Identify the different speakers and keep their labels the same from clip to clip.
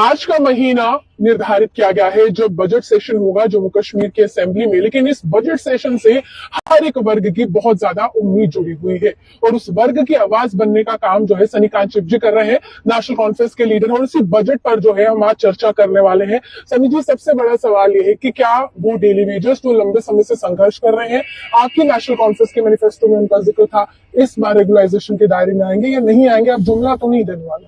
Speaker 1: आज का महीना निर्धारित किया गया है जो बजट सेशन होगा जम्मू कश्मीर के असेंबली में, लेकिन इस बजट सेशन से हर एक वर्ग की बहुत ज्यादा उम्मीद जुड़ी हुई है और उस वर्ग की आवाज बनने का काम जो है सनी कांचन जी कर रहे हैं, नेशनल कॉन्फ्रेंस के लीडर। और इसी बजट पर जो है हम आज चर्चा करने वाले हैं। सनी जी, सबसे बड़ा सवाल यह है कि क्या वो डेली वेजर्स जो लंबे समय से संघर्ष कर रहे हैं, आपकी नेशनल कॉन्फ्रेंस के मैनिफेस्टो में उनका जिक्र था, इस बार रेगुलाइजेशन के दायरे में आएंगे या नहीं आएंगे? आप जुमला तो नहीं देने वाले?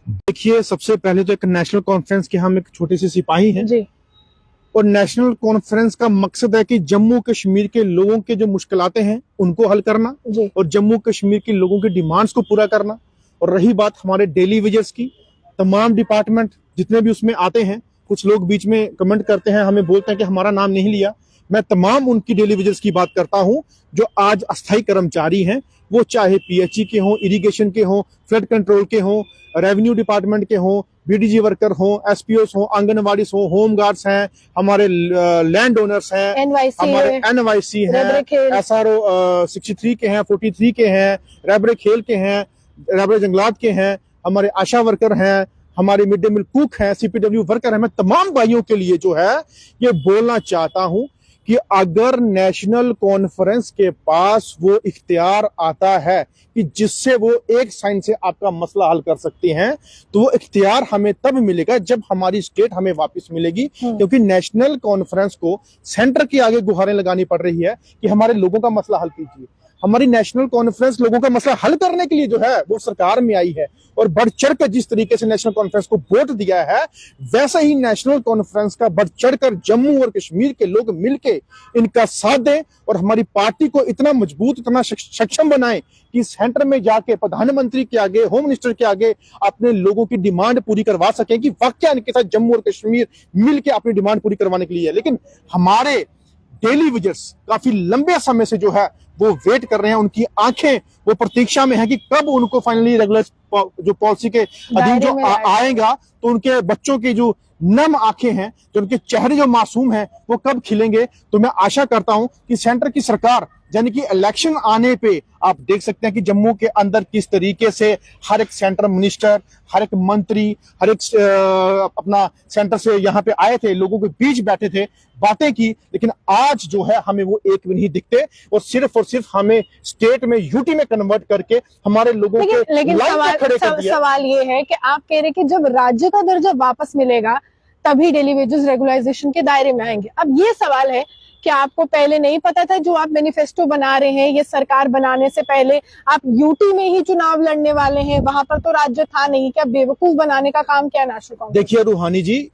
Speaker 2: देखिए, सबसे पहले तो एक नेशनल कॉन्फ्रेंस के हम एक छोटे से सिपाही हैं
Speaker 3: जी।
Speaker 2: और नेशनल कॉन्फ्रेंस का मकसद है कि जम्मू कश्मीर के लोगों के जो मुश्किलातें हैं उनको हल करना
Speaker 3: जी।
Speaker 2: और जम्मू कश्मीर के लोगों की डिमांड्स को पूरा करना। और रही बात हमारे डेली वेजेस की, तमाम डिपार्टमेंट जितने भी उसमें आते हैं, कुछ लोग बीच में कमेंट करते हैं, हमें बोलते हैं कि हमारा नाम नहीं लिया। मैं तमाम उनकी डेली वेजेस की बात करता हूं जो आज अस्थायी कर्मचारी हैं, वो चाहे पीएचई के हों, इरिगेशन के हों, फ्लड कंट्रोल के हों, रेवेन्यू डिपार्टमेंट के हों, बीडीजी वर्कर हों, एसपीओस हों, आंगनवाड़ी हों, होम गार्ड्स हैं, हमारे लैंड ओनर्स हैं, हमारे एनवाईसी हैं, एसआरओ 63 के हैं, 43 के हैं, रैबरे खेल के हैं, रैबरे जंगलात के हैं, हमारे आशा वर्कर हैं, हमारे मिड डे मील कुक हैं, सीपीडब्ल्यू वर्कर हैं। मैं तमाम भाइयों के लिए जो है ये बोलना चाहता हूं कि अगर नेशनल कॉन्फ्रेंस के पास वो इख्तियार आता है कि जिससे वो एक साइन से आपका मसला हल कर सकते हैं, तो वो इख्तियार हमें तब मिलेगा जब हमारी स्टेट हमें वापस मिलेगी। क्योंकि नेशनल कॉन्फ्रेंस को सेंटर के आगे गुहारें लगानी पड़ रही है कि हमारे लोगों का मसला हल कीजिए। हमारी नेशनल कॉन्फ्रेंस लोगों का मसला हल करने के लिए जो है वो सरकार में आई है और बढ़ चढ़कर जिस तरीके से नेशनल कॉन्फ्रेंस को वोट दिया है, वैसा ही नेशनल कॉन्फ्रेंस का बढ़ चढ़कर जम्मू और कश्मीर के लोग मिलके इनका साथ दें और हमारी पार्टी को इतना मजबूत, इतना सक्षम बनाएं कि सेंटर में जाके प्रधानमंत्री के आगे, होम मिनिस्टर के आगे अपने लोगों की डिमांड पूरी करवा सकें कि वाकई इनके साथ जम्मू और कश्मीर मिलके अपनी डिमांड पूरी करवाने के लिए है। लेकिन हमारे डेली वेजर्स काफी लंबे समय से जो है वो वेट कर रहे हैं, उनकी आंखें वो प्रतीक्षा में है कि कब उनको फाइनली रेगुलर जो पॉलिसी के अधीन जो आएगा तो उनके बच्चों की जो नम आंखें हैं, जो उनके चेहरे जो मासूम हैं, वो कब खिलेंगे। तो मैं आशा करता हूं कि सेंटर की सरकार, यानी कि इलेक्शन आने पे आप देख सकते हैं कि जम्मू के अंदर किस तरीके से हर एक सेंटर मिनिस्टर, हर एक मंत्री, हर एक अपना सेंटर से यहाँ पे आए थे, लोगों के बीच बैठे थे, बातें की। लेकिन आज जो है हमें वो एक भी नहीं दिखते और सिर्फ हमें स्टेट में, यूटी में कन्वर्ट करके हमारे लोगों के
Speaker 3: लेकिन सवाल ये है कि आप कह रहे कि जब राज्य का दर्जा वापस मिलेगा तभी डेली वेजेस रेगुलाइजेशन के दायरे में आएंगे। अब ये सवाल है कि आपको पहले नहीं पता था? जो आप मैनिफेस्टो बना रहे हैं, ये सरकार बनाने से पहले आप यूटी में ही चुनाव लड़ने वाले हैं, वहां पर तो राज्य था नहीं। क्या बेवकूफ बनाने का काम किया नेशनल कांग्रेस?
Speaker 2: देखिए रूहानी जी,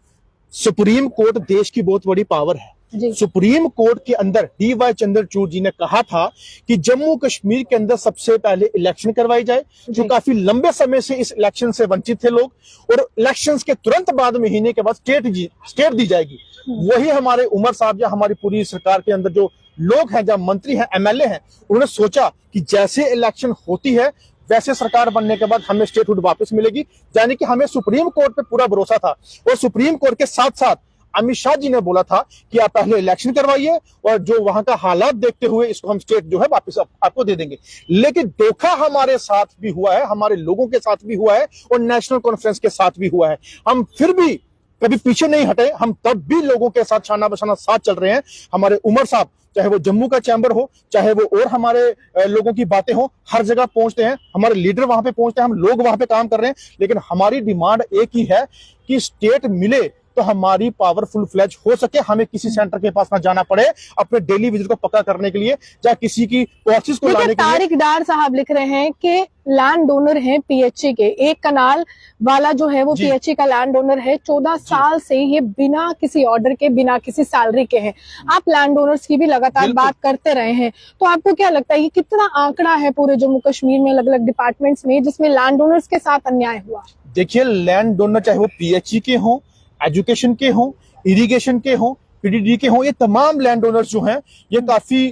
Speaker 2: सुप्रीम कोर्ट देश की बहुत बड़ी पावर है। सुप्रीम कोर्ट के अंदर डीवाई चंद्रचूड़ जी ने कहा था कि जम्मू कश्मीर के अंदर सबसे पहले इलेक्शन करवाई जाए, जो काफी लंबे समय से इस इलेक्शन से वंचित थे लोग, और इलेक्शंस के तुरंत बाद, महीने के बाद स्टेट दी जाएगी। वही हमारे उमर साहब या हमारी पूरी सरकार के अंदर जो लोग हैं, जब मंत्री हैं, एमएलए हैं, उन्होंने सोचा कि जैसे इलेक्शन होती है वैसे सरकार बनने के बाद हमें स्टेटहुड वापस मिलेगी। यानी कि हमें सुप्रीम कोर्ट पे पूरा भरोसा था और सुप्रीम कोर्ट के साथ साथ अमित शाह जी ने बोला था कि आप पहले इलेक्शन करवाइए और जो वहां का हालात देखते हुए इसको हम स्टेट जो है वापस आपको दे देंगे। लेकिन धोखा हमारे साथ भी हुआ है, हमारे लोगों के साथ भी हुआ है और नेशनल कॉन्फ्रेंस के साथ भी हुआ है। हम फिर भी कभी पीछे नहीं हटे, हम तब भी लोगों के साथ छाना बसाना साथ चल रहे हैं। हमारे उमर साहब, चाहे वो जम्मू का चैम्बर हो, चाहे वो और हमारे लोगों की बातें हो, हर जगह पहुंचते हैं, हमारे लीडर वहां पे पहुंचते हैं, हम लोग वहां पे काम कर रहे हैं। लेकिन हमारी डिमांड एक ही है कि स्टेट मिले तो हमारी पावरफुल फ्लैज हो सके, हमें किसी सेंटर के पास ना जाना पड़े अपने डेली विजिट को पक्का करने के लिए, या किसी की पॉलिसीज को लाने के लिए।
Speaker 3: तारिक डार साहब लिख रहे हैं कि लैंड डोनर हैं पीएचई के, एक कनाल वाला जो है वो पीएचई का लैंड डोनर है, 14 साल से ये बिना किसी ऑर्डर के, बिना किसी सैलरी के हैं। आप लैंड डोनर्स की भी लगातार बात करते रहे हैं, तो आपको क्या लगता है ये कितना आंकड़ा है पूरे जम्मू कश्मीर में अलग अलग डिपार्टमेंट्स में जिसमें लैंड डोनर्स के साथ अन्याय हुआ?
Speaker 2: देखिए, लैंड डोनर चाहे वो पीएचई के हों, एजुकेशन के हों, इरिगेशन के हों, पीडीडी के हों, ये तमाम लैंड ओनर्स जो हैं ये काफी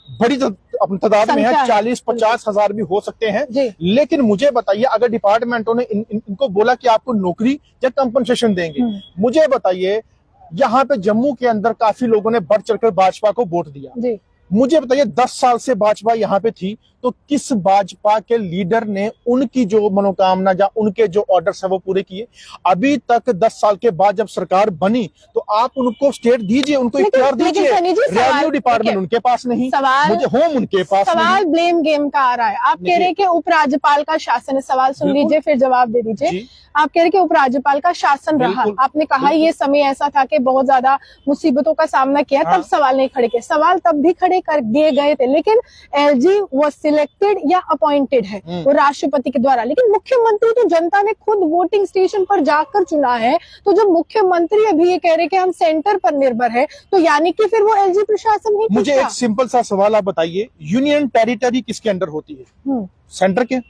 Speaker 2: बड़ी तादाद में है, 40-50 हजार भी हो सकते हैं। लेकिन मुझे बताइए, अगर डिपार्टमेंटों ने इनको बोला कि आपको नौकरी या कंपनसेशन देंगे, मुझे बताइए यहाँ पे जम्मू के अंदर काफी लोगों ने बढ़ चढ़कर भाजपा को वोट दिया। मुझे बताइए 10 साल से भाजपा यहाँ पे थी, तो किस भाजपा के लीडर ने उनकी जो मनोकामना या उनके जो ऑर्डर्स है वो पूरे किए? अभी तक 10 साल के बाद जब सरकार बनी तो आप उनको स्टेट दीजिए, उनको इख्तियार दीजिए। रेवेन्यू डिपार्टमेंट उनके पास नहीं, मुझे होम उनके पास नहीं।
Speaker 3: सवाल ब्लेम गेम का आ रहा है। आप कह रहे हैं कि उपराज्यपाल का शासन है, सवाल सुन लीजिए फिर जवाब दे दीजिए। आप कह रहे हैं कि उपराज्यपाल का शासन रहा, आपने कहा ये समय ऐसा था कि बहुत ज्यादा मुसीबतों का सामना किया, तब सवाल नहीं खड़े किए। सवाल तब भी खड़े कर दिए गए थे, लेकिन एलजी वो सिलेक्टेड या अपॉइंटेड है, वो राष्ट्रपति के द्वारा। लेकिन मुख्यमंत्री तो जनता ने खुद वोटिंग स्टेशन पर जाकर चुना है। तो जब मुख्यमंत्री अभी ये कह रहे कि हम सेंटर पर निर्भर है, तो यानी कि फिर वो एलजी प्रशासन ही।
Speaker 2: मुझे एक सिंपल सा सवाल आप बताइए, यूनियन टेरिटरी किसके अंडर होती है? सेंटर के।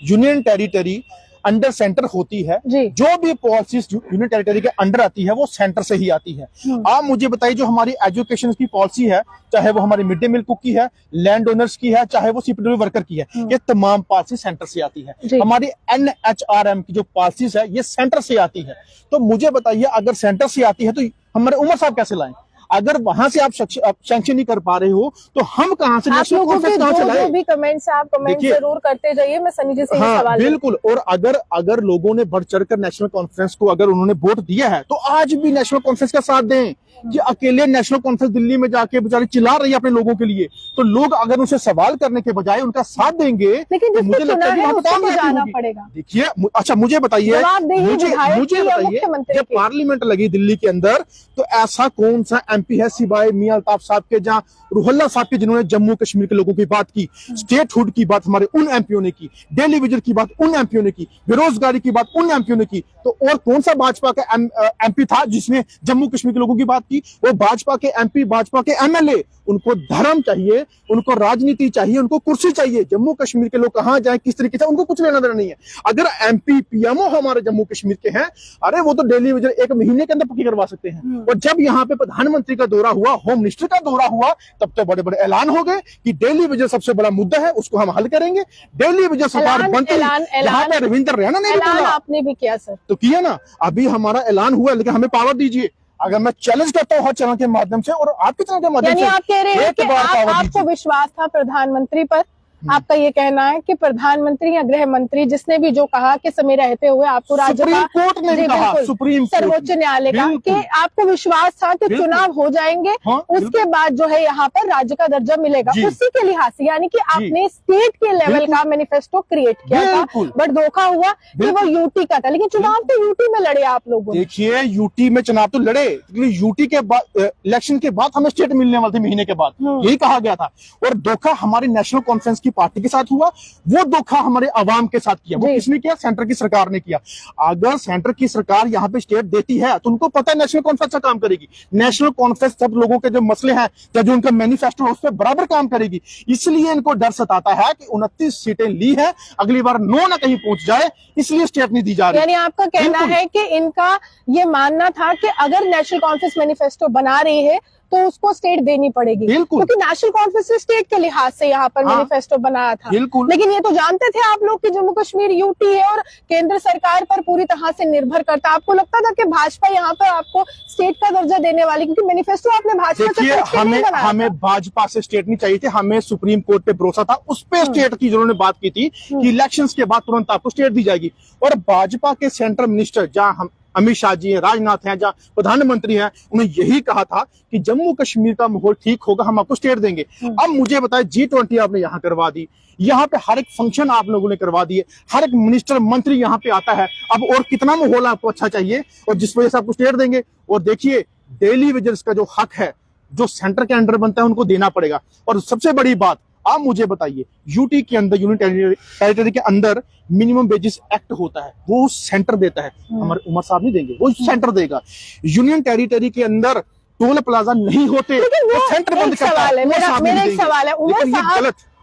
Speaker 2: यूनियन टेरिटरी अंडर सेंटर होती है। जो भी पॉलिसीज यूनियन टेरिटरी के अंडर आती है वो सेंटर से ही आती है। आप मुझे बताइए, जो हमारी एजुकेशन की पॉलिसी है, चाहे वो हमारी मिड डे मील कुक की है, लैंड ओनर्स की है, चाहे वो सीपीडब्ल्यू वर्कर की है, ये तमाम पॉलिसी सेंटर से आती है। हमारी एनएचआरएम की जो पॉलिसीज है ये सेंटर से आती है। तो मुझे बताइए, अगर सेंटर से आती है तो हमारे उमर साहब कैसे लाएं? अगर वहां से आप सैंक्शन नहीं कर पा रहे हो तो हम कहां से नेशनल कॉन्फ्रेंस कहां से लाएं?
Speaker 3: जो भी कमेंट्स आप कमेंट जरूर करते जाइए। मैं सनी जी से ये सवाल
Speaker 2: बिल्कुल। और अगर लोगों ने बढ़ चढ़कर नेशनल कॉन्फ्रेंस को अगर उन्होंने वोट दिया है तो आज भी नेशनल कॉन्फ्रेंस का साथ दें। कि अकेले नेशनल कॉन्फ्रेंस दिल्ली में जाके बेचारे चिल्ला रही है अपने लोगों के लिए, तो लोग अगर उनसे सवाल करने के बजाय उनका साथ देंगे,
Speaker 3: लेकिन
Speaker 2: तो मुझे लगता है
Speaker 3: उसको जाना पड़ेगा।
Speaker 2: देखिए, अच्छा मुझे बताइए, मुझे बताइए, जब पार्लियामेंट लगी दिल्ली के अंदर तो ऐसा कौन सा एमपी है सिवाय मियां अल्ताफ साहब के, जहां रूहुल्ला साहब के, जिन्होंने जम्मू कश्मीर के लोगों की बात की, स्टेटहुड की बात हमारे उन एमपीओ ने की, डेली विजन की बात उन एमपीओ ने की, बेरोजगारी की बात उन एमपीओ ने की। तो और कौन सा भाजपा का एमपी था जिसने जम्मू कश्मीर के लोगों की बात की? वो भाजपा के एमपी, भाजपा के एमएलए। उनको धर्म चाहिए, उनको राजनीति चाहिए, उनको कुर्सी चाहिए। जम्मू कश्मीर के लोग कहां जाए, किस तरीके से, उनको कुछ लेना देना नहीं है। अगर एमपी पीएमओ हमारे जम्मू कश्मीर के हैं, अरे वो तो डेली विजन 1 महीने के अंदर पक्की करवा सकते हैं। और जब यहाँ पे प्रधानमंत्री का दौरा हुआ, होम मिनिस्टर का दौरा हुआ, तब तो बड़े बड़े ऐलान हो गए कि डेली विजन सबसे बड़ा मुद्दा है, उसको हम हल करेंगे। डेली विजन सरकार बनती, यहाँ पे रविंद्र रैना ने भी बोला,
Speaker 3: आपने भी किया सर,
Speaker 2: तो किया ना। अभी हमारा ऐलान हुआ, लेकिन हमें पावर दीजिए। अगर मैं चैलेंज करता हूँ हर चैनल के माध्यम से और आपके चैनल के माध्यम से,
Speaker 3: आप कह रहे हैं कि आपको विश्वास था प्रधानमंत्री पर। आपका ये कहना है कि प्रधानमंत्री या गृह मंत्री जिसने भी जो कहा कि समय रहते हुए आपको
Speaker 2: सुप्रीम कोर्ट ने कहा, सुप्रीम
Speaker 3: सर्वोच्च न्यायालय का, कि आपको विश्वास था कि चुनाव हो जाएंगे, उसके बाद जो है यहाँ पर राज्य का दर्जा मिलेगा, उसी के लिहाज से, यानी कि आपने स्टेट के लेवल का मैनिफेस्टो क्रिएट किया था। बट धोखा हुआ कि वो यूटी का था, लेकिन चुनाव तो यूटी में लड़े आप लोगों।
Speaker 2: देखिए, यूटी में चुनाव तो लड़े, यूटी के बाद, इलेक्शन के बाद हमें स्टेट मिलने वाले थे महीने के बाद, यही कहा गया था। और धोखा हमारी नेशनल कॉन्फ्रेंस की पार्टी के साथ हुआ, वो धोखा हमारे अवाम के साथ किया। वो किसने किया? सेंटर की सरकार ने किया। अगर सेंटर की सरकार यहाँ पे स्टेट देती है तो उनको पता है नेशनल कॉन्फ्रेंस काम करेगी। नेशनल कॉन्फ्रेंस सब लोगों के जो मसले हैं या जो उनका मैनिफेस्टो है उस पर बराबर काम करेगी। इसलिए इनको डर सताता है कि 29 सीटें ली है, अगली बार 9 ना कहीं पहुंच जाए, इसलिए स्टेट नहीं दी जा रही।
Speaker 3: यानी आपका कहना है कि इनका ये मानना था कि अगर नेशनल कॉन्फ्रेंस मैनिफेस्टो बना रही है तो उसको स्टेट देनी पड़ेगी, क्योंकि नेशनल कॉन्फ्रेंस स्टेट के लिहाज से यहाँ पर मैनिफेस्टो बनाया था। लेकिन ये तो जानते थे आप लोग कि जम्मू कश्मीर यूटी है और केंद्र सरकार पर पूरी तरह से निर्भर करता। आपको लगता था कि भाजपा यहाँ पर आपको स्टेट का दर्जा देने वाली, क्योंकि मैनिफेस्टो आपने भाजपा से
Speaker 2: हमें भाजपा से स्टेट नहीं चाहिए थे, हमें सुप्रीम कोर्ट पे भरोसा था। उस पे स्टेट की जिन्होंने बात की थी कि इलेक्शन के बाद तुरंत आपको स्टेट दी जाएगी। और भाजपा के सेंट्रल मिनिस्टर जहां हम अमित शाह जी हैं, राजनाथ हैं, जहां प्रधानमंत्री हैं, उन्होंने यही कहा था कि जम्मू कश्मीर का माहौल ठीक होगा, हम आपको स्टेट देंगे। अब मुझे बताएं, G20 आपने यहाँ करवा दी, यहाँ पे हर एक फंक्शन आप लोगों ने करवा दिए, हर एक मिनिस्टर मंत्री यहाँ पे आता है। अब और कितना माहौल आपको अच्छा चाहिए और जिस वजह से आपको स्टेट देंगे? और देखिए, डेली वेजेस का जो हक है, जो सेंटर के अंडर बनता है, उनको देना पड़ेगा। और सबसे बड़ी बात, आप मुझे बताइए, यूटी के अंदर, यूनियन टेरिटरी के अंदर मिनिमम वेजेस एक्ट होता है, वो सेंटर देता है, हमारे उमर साहब नहीं देंगे, वो सेंटर देगा। यूनियन टेरिटरी के अंदर टोल प्लाजा नहीं होते, वो सेंटर बंद करता है।
Speaker 3: मेरा एक सवाल है,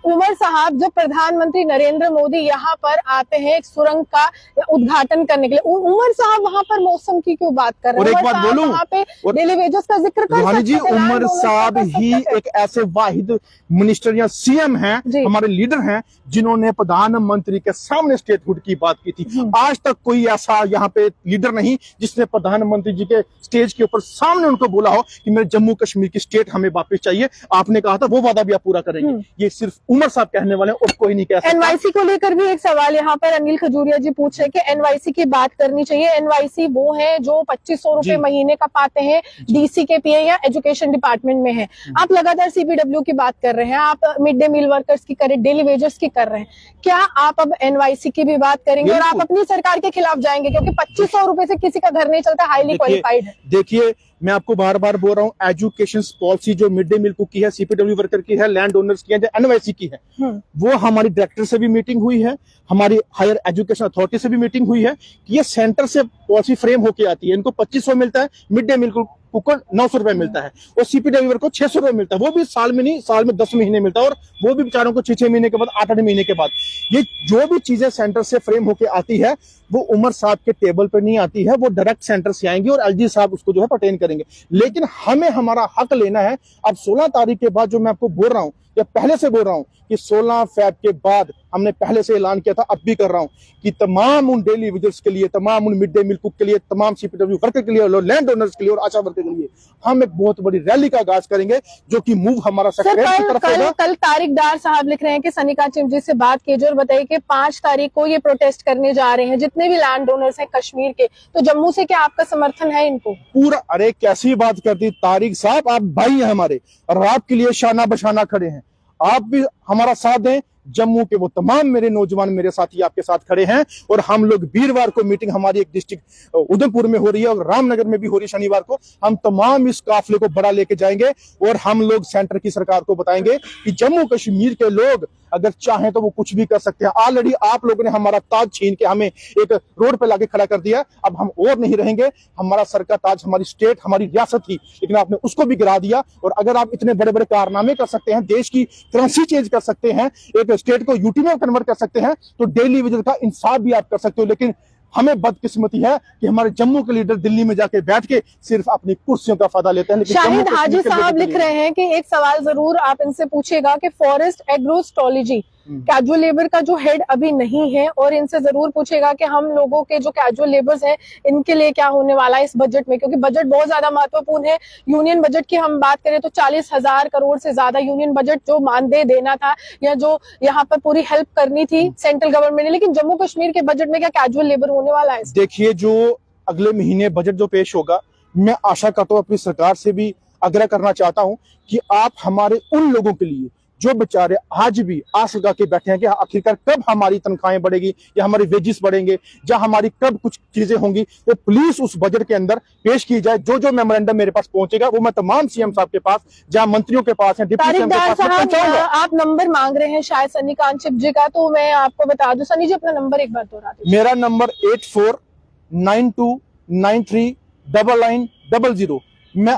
Speaker 3: उमर साहब, जब प्रधानमंत्री नरेंद्र मोदी यहाँ पर आते हैं एक सुरंग का उद्घाटन करने के लिए, उमर साहब वहाँ पर मौसम की क्यों बात कर रहे हैं?
Speaker 2: और एक बात बोलूं,
Speaker 3: वहाँ पे डेली वेजेस का जिक्र कर सकते हैं।
Speaker 2: जी, उमर साहब ही एक ऐसे वाहिद मिनिस्टर या सीएम हैं, हमारे लीडर हैं, जिन्होंने प्रधानमंत्री के सामने स्टेटहुड की बात की थी। आज तक कोई ऐसा यहाँ पे लीडर नहीं जिसने प्रधानमंत्री जी के स्टेज के ऊपर सामने उनको बोला हो कि मेरे जम्मू कश्मीर की स्टेट हमें वापस चाहिए। आपने कहा था वो वादा भी आप पूरा करेंगे। ये सिर्फ उमर साहब कहने वाले हैं और कोई नहीं कह सकता।
Speaker 3: एनवाईसी को लेकर भी एक सवाल यहाँ पर अनिल खजूरिया जी पूछ रहे हैं कि एनवाईसी की बात करनी चाहिए। एनवाईसी वो है जो 2500 रुपए महीने का पाते हैं, डीसी के पीए या एजुकेशन डिपार्टमेंट में है। आप लगातार सीपीडब्ल्यू की बात कर रहे हैं, आप मिड डे मील वर्कर्स की करें, डेली वेजर्स की कर रहे हैं, क्या आप अब एनवाईसी की भी बात करेंगे और आप अपनी सरकार के खिलाफ जाएंगे? क्योंकि 2500 रुपए से किसी का घर नहीं चलता, हाईली क्वालिफाइड है।
Speaker 2: देखिए, मैं आपको बार बार बोल रहा हूँ, एजुकेशन पॉलिसी जो मिड डे मील की है, सीपीडब्ल्यू वर्कर की है, लैंड ओनर्स की है, जो एनवाईसी की है, वो हमारी डायरेक्टर से भी मीटिंग हुई है, हमारी हायर एजुकेशन अथॉरिटी से भी मीटिंग हुई है कि ये सेंटर से पॉलिसी फ्रेम होके आती है। इनको 2500 मिलता है, मिड डे मील को 900 रुपए मिलता है और सीपीडब्ल्यू को 600 रुपए मिलता है। वो भी साल में नहीं, साल में 10 महीने मिलता है और वो भी बेचारों को 6 महीने के बाद, 8 महीने के बाद। ये जो भी चीजें सेंटर से फ्रेम होके आती है वो उमर साहब के टेबल पर नहीं आती है, वो डायरेक्ट सेंटर से आएंगी और एलजी साहब उसको जो है पर्टेन करेंगे। लेकिन हमें हमारा हक लेना है। अब 16 तारीख के बाद जो मैं आपको बोल रहा हूँ, या पहले से बोल रहा हूँ कि 16 फैब के बाद हमने पहले से ऐलान किया था, अब भी कर रहा हूं कि तमाम उन डेली विजिट्स के लिए, तमाम उन मिड डे मील कुक के लिए, तमाम सीपीडब्ल्यू वर्कर के लिए, लैंड ओनर्स के लिए और आशा वर्कर के लिए हम एक बहुत बड़ी रैली का आगाज करेंगे, जो कि मूव हमारा सेक्रेटरी की तरफ होगा।
Speaker 3: कल तारिकदार साहब लिख रहे हैं कि सनिका चिमजी से बात कीजिए और बताइए कि 5 तारीख को ये प्रोटेस्ट करने जा रहे हैं जितने भी लैंड ओनर्स हैं कश्मीर के, तो जम्मू से क्या आपका समर्थन है इनको?
Speaker 2: पूरा, अरे कैसी बात करती तारिक साहब, आप भाई हैं हमारे और आपके लिए शाना बशाना खड़े हैं। आप भी हमारा साथ दें। जम्मू के वो तमाम मेरे नौजवान, मेरे साथी आपके साथ खड़े हैं और हम लोग वीरवार को मीटिंग हमारी एक डिस्ट्रिक्ट उधमपुर में हो रही है और रामनगर में भी हो रही है शनिवार को। हम तमाम इस काफिले को बड़ा लेके जाएंगे और हम लोग सेंटर की सरकार को बताएंगे कि जम्मू कश्मीर के लोग अगर चाहें तो वो कुछ भी कर सकते हैं। ऑलरेडी आप लोगों ने हमारा ताज छीन के हमें एक रोड पे लाके खड़ा कर दिया, अब हम और नहीं रहेंगे। हमारा सर का ताज हमारी स्टेट, हमारी रियासत थी, लेकिन आपने उसको भी गिरा दिया। और अगर आप इतने बड़े बड़े कारनामे कर सकते हैं, देश की करेंसी चेंज कर सकते हैं, एक स्टेट को यूटी में कन्वर्ट कर सकते हैं, तो डेली विजिट का इंसाफ भी आप कर सकते हो। लेकिन हमें बदकिस्मती है कि हमारे जम्मू के लीडर दिल्ली में जाके बैठ के सिर्फ अपनी कुर्सियों का फायदा लेते हैं।
Speaker 3: शाहिद हाजी साहब लिख रहे हैं कि एक सवाल जरूर आप इनसे पूछेगा कि फॉरेस्ट एग्रोस्टोलॉजी कैजुअल लेबर का जो हेड अभी नहीं है, और इनसे जरूर पूछेगा कि हम लोगों के जो कैजुअल लेबर्स हैं इनके लिए क्या होने वाला है इस बजट में, क्योंकि बजट बहुत ज्यादा महत्वपूर्ण है। यूनियन बजट की हम बात करें तो 40,000 करोड़ से ज्यादा यूनियन बजट जो मानदेय देना था या जो यहाँ पर पूरी हेल्प करनी थी सेंट्रल गवर्नमेंट ने, लेकिन जम्मू कश्मीर के बजट में क्या कैजुअल लेबर होने वाला है?
Speaker 2: देखिए, जो अगले महीने बजट जो पेश होगा, मैं आशा करता हूँ, अपनी सरकार से भी आग्रह करना चाहता हूँ कि आप हमारे उन लोगों के लिए जो बेचारे आज भी आस लगा के बैठे हैं कि आखिरकार कब हमारी तनख्वाहें बढ़ेगी या हमारे वेजेस बढ़ेंगे या हमारी कब कुछ चीजें होंगी, वो प्लीज उस बजट के अंदर पेश की जाए। जो जो मेमोरेंडम मेरे पास पहुंचेगा वो मैं तमाम सीएम साहब के पास, जहां मंत्रियों के पास है, डिप्टी सीएम के पास पहुंचाऊंगा।
Speaker 3: आप नंबर मांग रहे हैं शायद सन्नीकांत चिमजी का, तो मैं आपको बता दूं। सनी जी अपना नंबर एक बार दोहरा दीजिए।
Speaker 2: मेरा नंबर 8492939900। मैं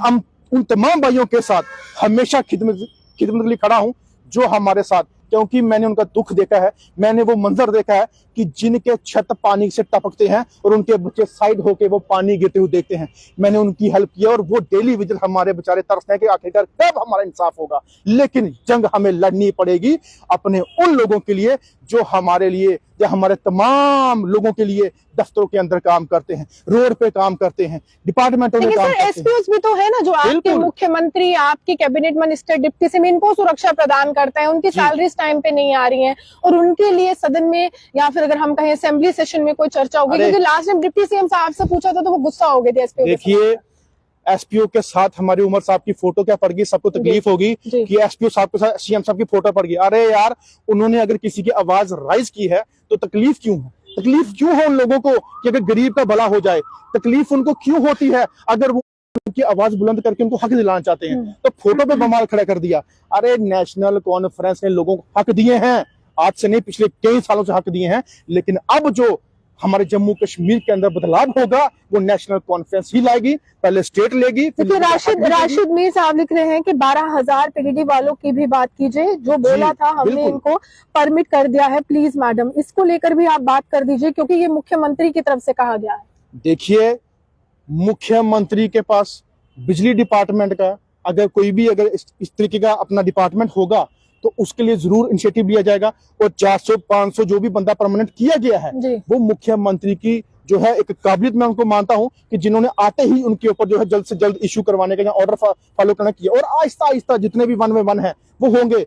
Speaker 2: उन तमाम भाइयों के साथ हमेशा खिदमत के लिए खड़ा हूं जो हमारे साथ, क्योंकि मैंने उनका दुख देखा है, मैंने वो मंजर देखा है कि जिनके छत पानी से टपकते हैं और उनके बच्चे साइड होके वो पानी गिरते हुए देखते हैं। मैंने उनकी हेल्प किया और वो डेली विजिट हमारे बेचारे तरसते हैं कि आखिरकार कब हमारा इंसाफ होगा। लेकिन जंग हमें लड़नी पड़ेगी अपने उन लोगों के लिए जो हमारे लिए या हमारे तमाम लोगों के लिए दफ्तरों के अंदर काम करते हैं, रोड पे काम करते हैं, डिपार्टमेंटों में काम करते हैं।
Speaker 3: एसपीओस भी तो है ना, जो आपके मुख्यमंत्री, आपकी कैबिनेट मिनिस्टर, डिप्टी सीएम इनको सुरक्षा प्रदान करते हैं, उनकी सैलरीज टाइम पे नहीं आ रही हैं और उनके लिए सदन में या फिर अगर हम कहें असेंबली सेशन में कोई चर्चा होगी, क्योंकि लास्ट टाइम डिप्टी सीएम साहब से पूछा था तो वो गुस्सा हो गए थे एसपीओ।
Speaker 2: देखिए, एसपीओ के साथ हमारी उमर साहब की फोटो क्या पड़ गई, सबको तकलीफ होगी कि एसपीओ साहब के साथ सीएम साहब की फोटो पड़ गई। अरे यार, उन्होंने अगर किसी की आवाज राइज की है तो तकलीफ क्यों है? तकलीफ क्यों है उन लोगों को कि अगर गरीब का भला हो जाए? तकलीफ उनको क्यों होती है अगर वो उनकी आवाज बुलंद करके उनको हक दिलाना चाहते हैं? तो फोटो पे बमाल खड़ा कर दिया। अरे नेशनल कॉन्फ्रेंस ने लोगों को हक दिए हैं, आज से नहीं पिछले कई सालों से हक दिए हैं, लेकिन अब जो हमारे जम्मू कश्मीर के अंदर बदलाव होगा वो नेशनल कॉन्फ्रेंस ही लाएगी, पहले स्टेट लेगी।
Speaker 3: देखिए, राशिद मीर साहब लिख रहे हैं कि 12,000 पीडीडी वालों की भी बात कीजिए, जो बोला था हमने इनको परमिट कर दिया है, प्लीज मैडम इसको लेकर भी आप बात कर दीजिए, क्योंकि ये मुख्यमंत्री की तरफ से कहा गया है। देखिए,
Speaker 2: मुख्यमंत्री के पास बिजली डिपार्टमेंट का अगर कोई भी अगर इस तरीके का अपना डिपार्टमेंट होगा तो उसके लिए जरूर इनिशिएटिव लिया जाएगा। और 400-500 जो भी बंदा परमानेंट किया गया है वो मुख्यमंत्री की जो है एक काबिलियत मैं उनको मानता हूं कि जिन्होंने आते ही उनके ऊपर जो है जल्द से जल्द इशू करवाने का ऑर्डर फॉलो करना किया, और आहिस्ता आहिस्ता जितने भी 1 में 1 है वो होंगे।